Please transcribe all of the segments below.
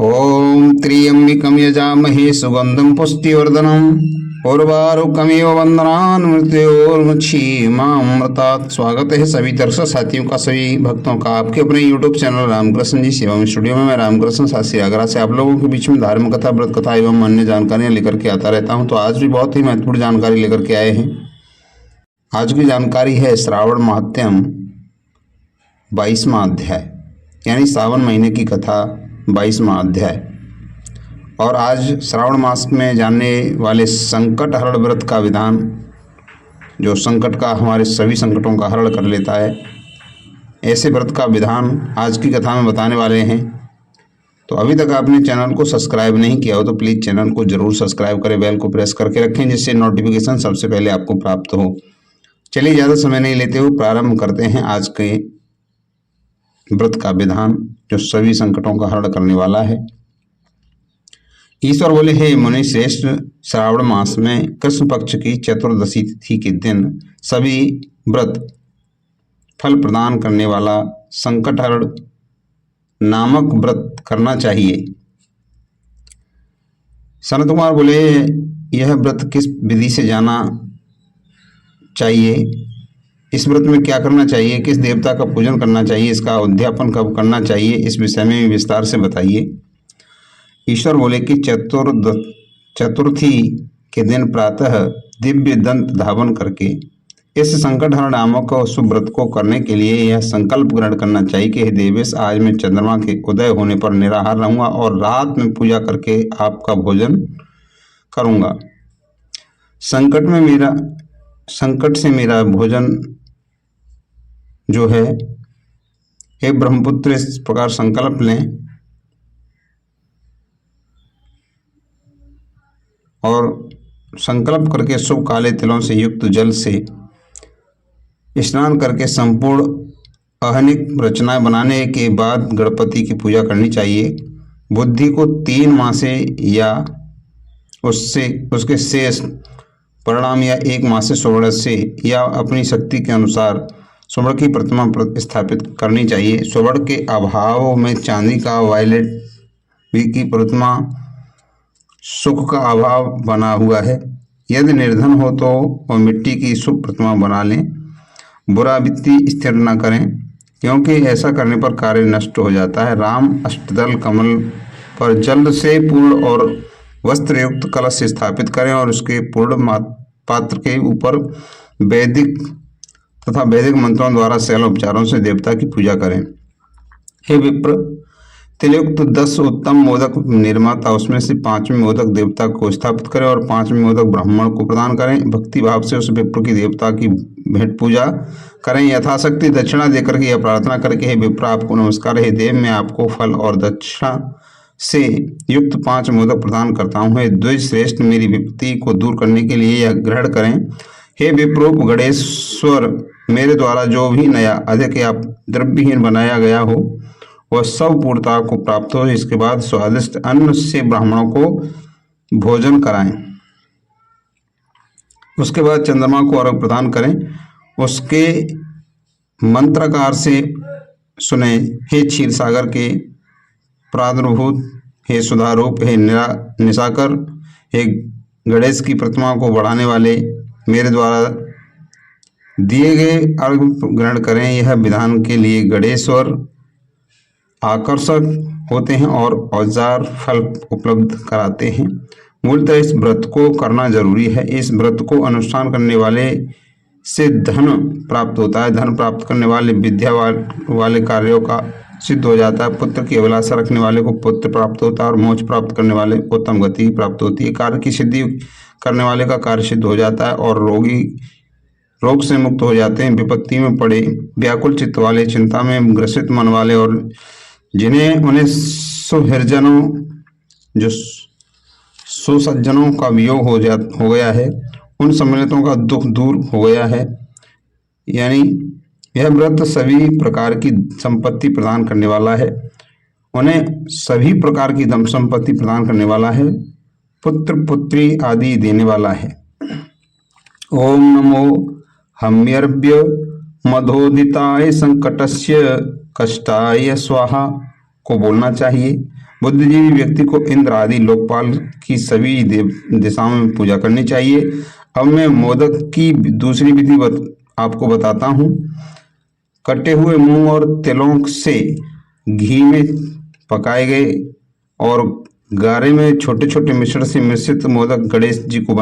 ओम त्र्यंबकं यजामहे सुगंधं पुष्टिवर्धनम् उर्वारुकमिव वंदनान् मृत्योर्मुक्षीमामृतात्। स्वागत है सभी दर्शक साथियों का, सभी भक्तों का आपके अपने YouTube चैनल रामकृष्ण जी सेवा में स्टूडियो में। मैं रामकृष्ण शास्त्री आगरा से आप लोगों के बीच में धार्मिक कथा, व्रत कथा एवं अन्य जानकारियां लेकर के आता रहता हूं। तो आज भी बहुत ही महत्वपूर्ण जानकारी लेकर के आए हैं। आज की जानकारी है श्रावण महात्म्य 22वां अध्याय, यानी सावन महीने की कथा 22वां अध्याय। और आज श्रावण मास में जानने वाले संकट हरण व्रत का विधान, जो संकट का हमारे सभी संकटों का हरण कर लेता है, ऐसे व्रत का विधान आज की कथा में बताने वाले हैं। तो अभी तक आपने चैनल को सब्सक्राइब नहीं किया हो तो प्लीज़ चैनल को जरूर सब्सक्राइब करें, बेल को प्रेस करके रखें जिससे नोटिफिकेशन सबसे पहले आपको प्राप्त हो। चलिए ज़्यादा समय नहीं लेते हुए प्रारंभ करते हैं आज के व्रत का विधान, जो सभी संकटों का हरण करने वाला है। ईश्वर बोले, हे मुनि श्रेष्ठ, श्रावण मास में कृष्ण पक्ष की चतुर्दशी तिथि के दिन सभी व्रत फल प्रदान करने वाला संकटहरण नामक व्रत करना चाहिए। सनत कुमार बोले, यह व्रत किस विधि से जाना चाहिए, इस व्रत में क्या करना चाहिए, किस देवता का पूजन करना चाहिए, इसका उद्यापन कब करना चाहिए, इस विषय में विस्तार से बताइए। ईश्वर बोले कि चतुर्थी के दिन प्रातः दिव्य दंत धावन करके इस संकटहरण नामक शुभ व्रत को करने के लिए यह संकल्प ग्रहण करना चाहिए कि हे देवेश, आज मैं चंद्रमा के उदय होने पर निराहार रहूंगा और रात में पूजा करके आपका भोजन करूंगा। संकट से मेरा भोजन जो है, हे ब्रह्मपुत्र, इस प्रकार संकल्प लें और संकल्प करके शुभ काले तिलों से युक्त जल से स्नान करके संपूर्ण अहनिक रचनाएं बनाने के बाद गणपति की पूजा करनी चाहिए। बुद्धि को 3 मासे या उसके शेष परिणाम या 1 मासे स्वर्ण से या अपनी शक्ति के अनुसार स्वर्ण की प्रतिमा स्थापित करनी चाहिए। स्वर्ण के अभाव में चांदी का वायलेट की प्रतिमा सुख का अभाव बना हुआ है। यदि निर्धन हो तो वह मिट्टी की शुभ प्रतिमा बना लें। बुरा वित्ती स्थिर न करें, क्योंकि ऐसा करने पर कार्य नष्ट हो जाता है। राम अष्टदल कमल पर जल से पूर्ण और वस्त्र युक्त कलश स्थापित करें और उसके पूर्ण पात्र के ऊपर वैदिक मंत्रों द्वारा शैल उपचारों से देवता की पूजा करें। हे विप्र, तिलयुक्त 10 उत्तम मोदक निर्माता, उसमें से 5वें मोदक देवता को स्थापित करें और 5वें मोदक ब्राह्मण को प्रदान करें। भक्ति भाव से उस विप्र की देवता की भेंट पूजा करें। यथाशक्ति दक्षिणा देकर के यह प्रार्थना करके, हे विप्र, आपको नमस्कार। हे देव, मैं आपको फल और दक्षिणा से युक्त 5 मोदक प्रदान करता हूँ। हे द्विज श्रेष्ठ, मेरी विपत्ति को दूर करने के लिए यह ग्रहण करें। हे विप्रोप गणेश्वर, मेरे द्वारा जो भी नया अधिक या द्रव्यहीन बनाया गया हो वह सब पूर्णता को प्राप्त हो। इसके बाद स्वादिष्ट अन्न से ब्राह्मणों को भोजन कराएं। उसके बाद चंद्रमा को अर्घ्य प्रदान करें। उसके मंत्रकार से सुने, हे क्षीर सागर के प्रादुर्भूत, हे सुधारूप, हे निशाकर, हे गणेश की प्रतिमा को बढ़ाने वाले, मेरे द्वारा दिए गए अर्घ्य ग्रहण करें। यह विधान के लिए गणेश्वर आकर्षक होते हैं और औजार फल उपलब्ध कराते हैं। मूलतः इस व्रत को करना जरूरी है। इस व्रत को अनुष्ठान करने वाले से धन प्राप्त होता है। धन प्राप्त करने वाले विद्या वाले कार्यों का सिद्ध हो जाता है। पुत्र की अभिलाषा रखने वाले को पुत्र प्राप्त होता है और मोक्ष प्राप्त करने वाले को उत्तम गति प्राप्त होती है। कार्य की सिद्धि करने वाले का कार्य सिद्ध हो जाता है और रोगी रोग से मुक्त हो जाते हैं। विपत्ति में पड़े, व्याकुल चित्त वाले, चिंता में ग्रसित मन वाले और उन्हें सुहृदजनों, जो सुसज्जनों का वियोग हो गया है, उन सम्मिलितों का दुख दूर हो गया है। यानी यह व्रत सभी प्रकार की संपत्ति प्रदान करने वाला है। उन्हें सभी प्रकार की धन संपत्ति प्रदान करने वाला है। पुत्र पुत्री आदि देने वाला है। ओम नमो हम्यर्भ्य मधोदिताय संकटस्य कष्टाय स्वाहा। को बोलना चाहिए। बुद्धिजीवी व्यक्ति को इंद्र आदि लोकपाल की सभी दिशाओं में पूजा करनी चाहिए। अब मैं मोदक की दूसरी विधि आपको बताता हूँ। कटे हुए मूंग और तिलों से घी में पकाए गए और गारे में छोटे छोटे मिश्रण से मिश्रित मोदक गणेश जी को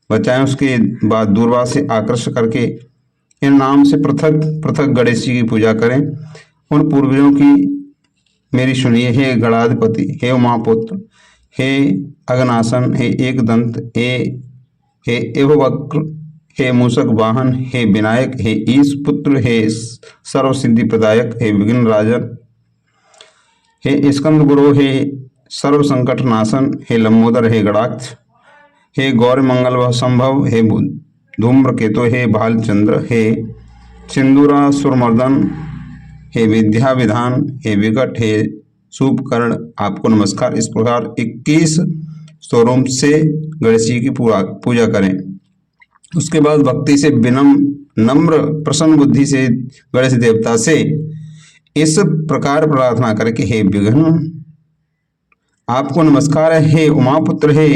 बचाएं। उसके बाद दूरबा से आकर्षण करके इन नाम से पृथक पृथक गणेश जी की पूजा करें। उन पूर्वजों की मेरी सुनिए। हे गणाधिपति, हे उमापुत्र, हे अगनासन, हे एकदंत, हे एववक्र, हे मूषक वाहन, हे विनायक, हे ईश पुत्र, हे सर्व सिद्धि प्रदायक, हे विघ्न राजन, हे स्कंद गुरु, हे सर्व संकट नाशन, हे लंबोदर, हे गणाक्ष, हे गौर मंगल संभव, हे धूम्रकेतु, हे भालचंद्र, हे सिंदूरा सुरमर्दन, हे विद्या विधान, हे विकट, हे शुभकर्ण, आपको नमस्कार। इस प्रकार 21 स्वरूप से गणेश जी की पूजा करें। उसके बाद भक्ति से विनम्र नम्र प्रसन्न बुद्धि से गणेश देवता से इस प्रकार प्रार्थना करें कि हे विघ्न आपको नमस्कार है, हे उमापुत्र, हे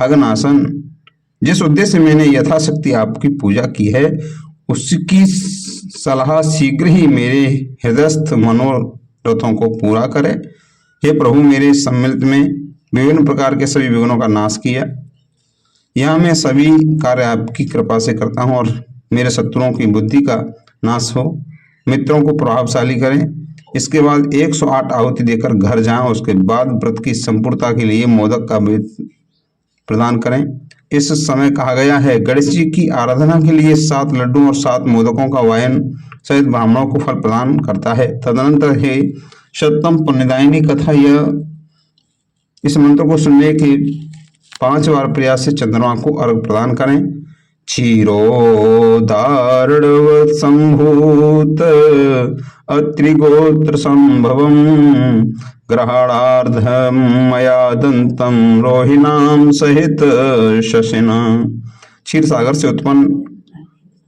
अगनासन, जिस उद्देश्य मैंने यथाशक्ति आपकी पूजा की है उसकी सलाह शीघ्र ही मेरे हृदयस्थ मनोरथों को पूरा करे। हे प्रभु, मेरे सम्मिलित में विभिन्न प्रकार के सभी विघ्नों का नाश किया। यह मैं सभी कार्य आपकी कृपा से करता हूँ और मेरे शत्रुओं की बुद्धि का नाश हो, मित्रों को प्रभावशाली करें। इसके बाद 108 आहुति देकर घर जाएं। उसके बाद व्रत की संपूर्णता के लिए मोदक का प्रदान करें। इस समय कहा गया है गणेश जी की आराधना के लिए 7 लड्डू और 7 मोदकों का वायन सहित ब्राह्मणों को फल प्रदान करता है। तदनंतर हे शतम पुण्यदायिनी कथा, यह इस मंत्र को सुनने के 5 बार प्रयास से चंद्रमा को अर्घ प्रदान करें। क्षीरोदारणवत् संभूत अत्रिगोत्र संभवम ग्रहणार्धम मया दंतम रोहिणाम सहित शशिना। क्षीर सागर से उत्पन्न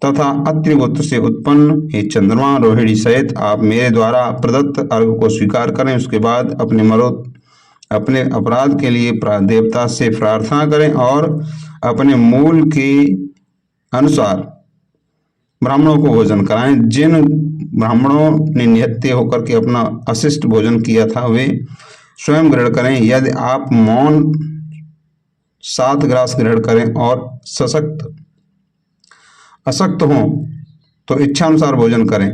तथा अत्रिगोत्र से उत्पन्न हे चंद्रमा, रोहिणी सहित आप मेरे द्वारा प्रदत्त अर्घ को स्वीकार करें। उसके बाद अपने अपराध के लिए देवता से प्रार्थना करें और अपने मूल के अनुसार ब्राह्मणों को भोजन कराएं। जिन ब्राह्मणों ने निहत्थे होकर के अपना अशिष्ट भोजन किया था वे स्वयं ग्रहण करें। यदि आप मौन 7 ग्रास ग्रहण करें और अशक्त हों तो इच्छा अनुसार भोजन करें।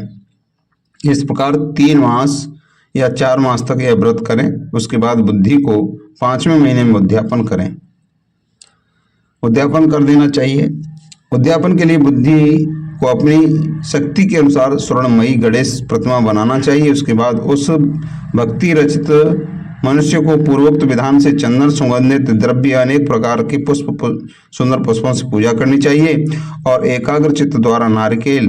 इस प्रकार 3 मास या 4 मास तक यह व्रत करें। उसके बाद बुद्धि को 5वें महीने में उद्यापन करें। उद्यापन कर देना चाहिए। उद्यापन के लिए बुद्धि को अपनी शक्ति के अनुसार स्वर्णमयी गणेश प्रतिमा बनाना चाहिए। उसके बाद उस भक्ति रचित मनुष्य को पूर्वोक्त विधान से चंदन, सुगंधित द्रव्य, अनेक प्रकार के सुंदर पुष्पों से पूजा करनी चाहिए और एकाग्र चित्त द्वारा नारिकेल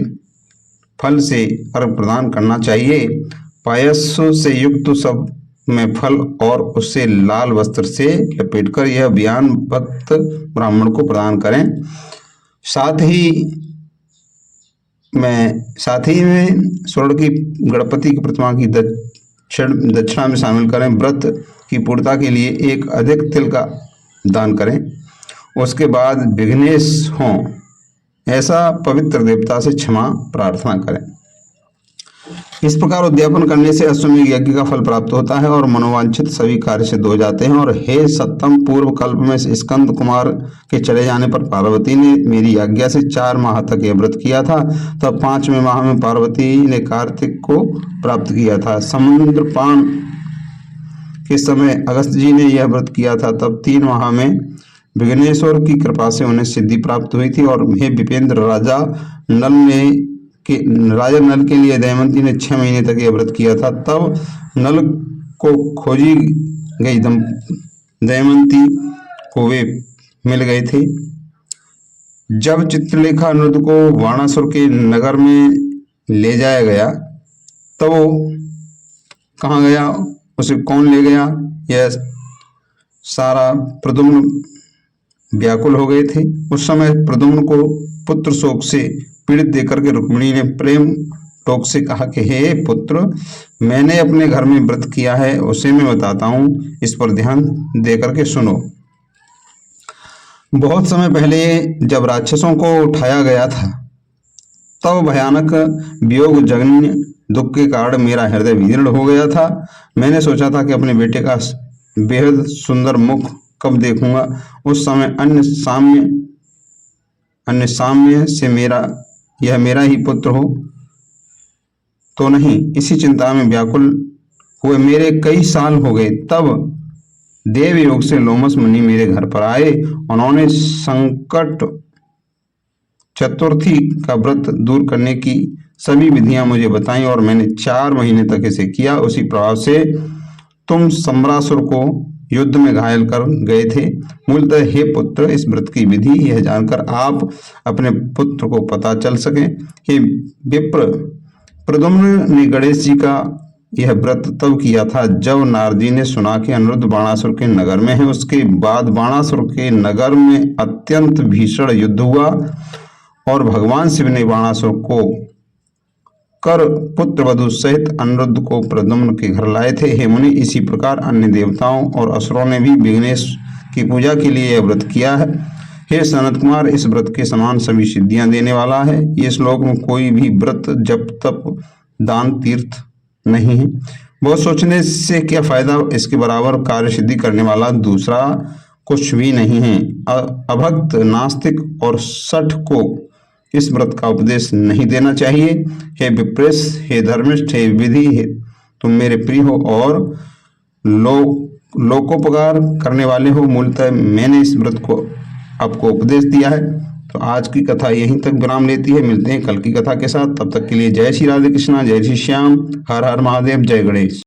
फल से अर्घ प्रदान करना चाहिए। पायस से युक्त सब में फल और उससे लाल वस्त्र से लपेटकर यह बयान भक्त ब्राह्मण को प्रदान करें। साथ ही में स्वर्ण की गणपति की प्रतिमा की दक्षिणा में शामिल करें। व्रत की पूर्णता के लिए एक अधिक तिल का दान करें। उसके बाद विघ्नेश हों ऐसा पवित्र देवता से क्षमा प्रार्थना करें। इस प्रकार उद्यापन करने से अश्वमेध यज्ञ का फल प्राप्त होता है और मनोवांछित सभी कार्य सिद्ध हो जाते हैं। और हे सत्तम, पूर्व कल्प में स्कंद कुमार के चले जाने पर पार्वती ने मेरी आज्ञा से 4 माह तक यह व्रत किया था। तब 5वें माह में पार्वती ने कार्तिक को प्राप्त किया था। समुद्र पान के समय अगस्त जी ने यह व्रत किया था। तब 3 माह में विघ्नेश्वर की कृपा से उन्हें सिद्धि प्राप्त हुई थी। और हे विपेंद्र, राजा नल के लिए दमयंती ने 6 महीने तक यह व्रत किया था। तब नल को खोजी गई दमयंती को वे मिल गए थे। जब चित्रलेखा अनुरुद्ध को वाणासुर के नगर में ले जाया गया तब वो कहाँ गया, उसे कौन ले गया, यह सारा प्रद्युम्न व्याकुल हो गए थे। उस समय प्रद्युम्न को पुत्र शोक से पीड़ित देकर के रुक्मिणी ने प्रेम टोक से कहा कि हे पुत्र, मैंने अपने घर में व्रत किया है, उसे मैं बताता हूँ, इस पर ध्यान दे करके सुनो। बहुत समय पहले जब राक्षसों को उठाया गया था, तब भयानक वियोग जन्य दुख के कारण मेरा हृदय विदीर्ण हो गया था। मैंने सोचा था कि अपने बेटे का बेहद सुंदर मुख कब देखूंगा। उस समय अन्य साम्य से यह मेरा ही पुत्र हो तो नहीं, इसी चिंता में व्याकुल हुए मेरे कई साल हो गए। तब देव योग से लोमस मुनि मेरे घर पर आए। उन्होंने संकट चतुर्थी का व्रत दूर करने की सभी विधियां मुझे बताई और मैंने 4 महीने तक इसे किया। उसी प्रभाव से तुम सम्रासुर को युद्ध में घायल कर गए थे। मूलतः हे पुत्र, इस व्रत की विधि यह जानकर आप अपने पुत्र को पता चल सके। हे विप्र, प्रद्युम्न ने गणेश जी का यह व्रत तब किया था जब नारद जी ने सुना कि अनिरुद्ध बाणासुर के नगर में है। उसके बाद बाणासुर के नगर में अत्यंत भीषण युद्ध हुआ और भगवान शिव ने बाणासुर को कर पुत्र वधु सहित अनिरुद्ध को प्रद्युम्न के घर लाए थे। हे मुनि, इसी प्रकार अन्य देवताओं और असुरों ने भी विघ्नेश की पूजा के लिए यह व्रत किया है। हे सनत कुमार, इस व्रत के समान सभी सिद्धियां देने वाला है। ये श्लोक में कोई भी व्रत, जप, तप, दान, तीर्थ नहीं है। बहुत सोचने से क्या फायदा, इसके बराबर कार्य सिद्धि करने वाला दूसरा कुछ भी नहीं है। अभक्त, नास्तिक और शठ को इस व्रत का उपदेश नहीं देना चाहिए। हे विप्रेश, हे धर्मिष्ठ, हे विधि, तुम मेरे प्रिय हो और लोकोपकार करने वाले हो। मूलतः मैंने इस व्रत को आपको उपदेश दिया है। तो आज की कथा यहीं तक विराम लेती है। मिलते हैं कल की कथा के साथ। तब तक के लिए जय श्री राधे कृष्णा, जय श्री श्याम, हर हर महादेव, जय गणेश।